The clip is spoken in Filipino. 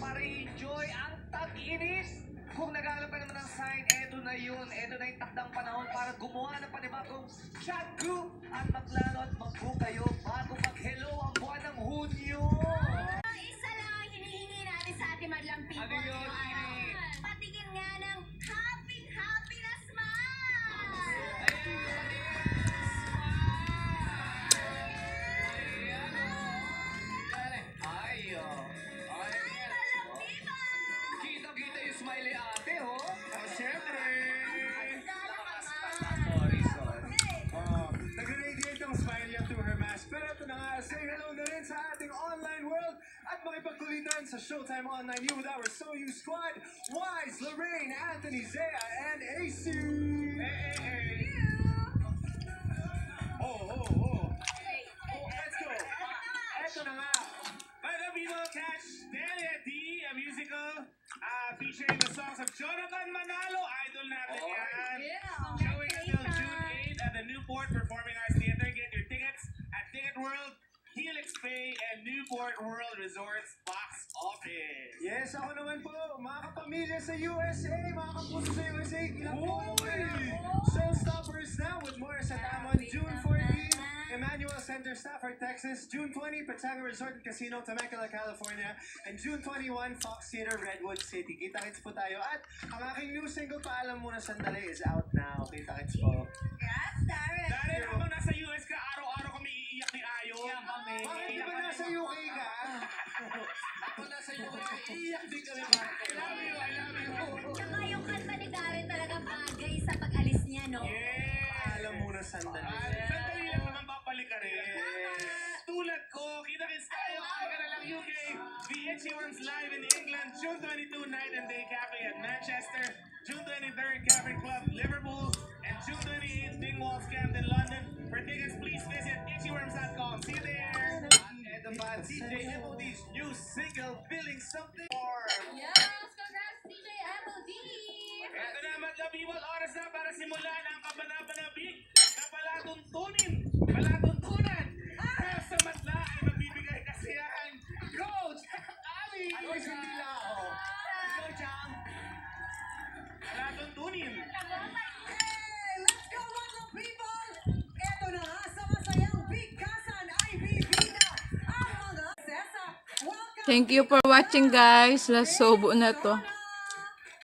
para i-enjoy ang tag-init. Kung naghahanap ka naman ng sign, eto na yun. Eto na yung takdang panahon para gumawa ng panibagong chat group at maglaro at mag-book kayo bago mag-hello ang buwan ng Hunyo. Isa lang ang hinihingi natin sa ating madlang people. Ano yun, Iri? Patingin nga ng happy na smile! Ay, Madlang people! Kita-kita yung smiley ate, oh. Siyempre! Sorry. Nag-radiate ang smile niya through her mask. Pero ito na nga, say hello na rin sa ating online world at makipagkulitan sa Showtime Online You with our So You Squad, Wise, Lorraine, Anthony, Zea, and AC! Hey! Oh! Let's go! Ito na nga! Para people catch Delia D, a musical featuring the songs of Jonathan Manalo, idol natin yan. Showing until June 8 at the Newport Performing Arts Theater. Get your tickets at Ticket World, Helix Pay, and Newport World Resorts box office. Yes, ako naman po, mga kapamilya sa USA, mga kapuso sa USA, Showstoppers now with more sa Tamon, June 14, Emmanuel Center, Stafford, Texas, June 20, Pachanga Resort and Casino, Temecula, California, and June 21, Fox Theater, Redwood City. Kita-kits po tayo at ang aking new single, Paalam Muna Sandali, is out now. Kita-kits po. Yes, Darren! Dahil ako nasa US ka, araw-araw kami iiyak ni Ayo. Bakit di ba nasa UK ka? Ako nasa UK, iiyak din kami, Marco. I love you. Tsaka yung kanta ni Darren talaga bagay sa pag-alis niya, no? Yes! Paalam Muna Sandali. Sandali lang naman babalik ka rin. Tulad ko, kita-kits tayo. Ka na lang UK. VH Worms live in England, June 22, Night and Day Cafe at Manchester, June 23rd, Cavern Club, Liverpool, and June 28th, Dingwalls Camden, London. For tickets, please visit itchyworms.com. See you there. Eto ba, DJ MOD's new single, Feeling Something More. Yes! Congrats, DJ MLD! Ito na, madlang people, oras na para simulan ang kabanabanabik na palatuntunan. Sa madla ay magbibigay kasiyahan. Coach Ali! Ay, hindi lang ako. Go, Jam! Palatuntunin. Hey, let's go mga people! Ito na nga sa masayang bigkasan ay bibida ang mga sesa. Welcome Thank you for watching guys. Last sobo na to.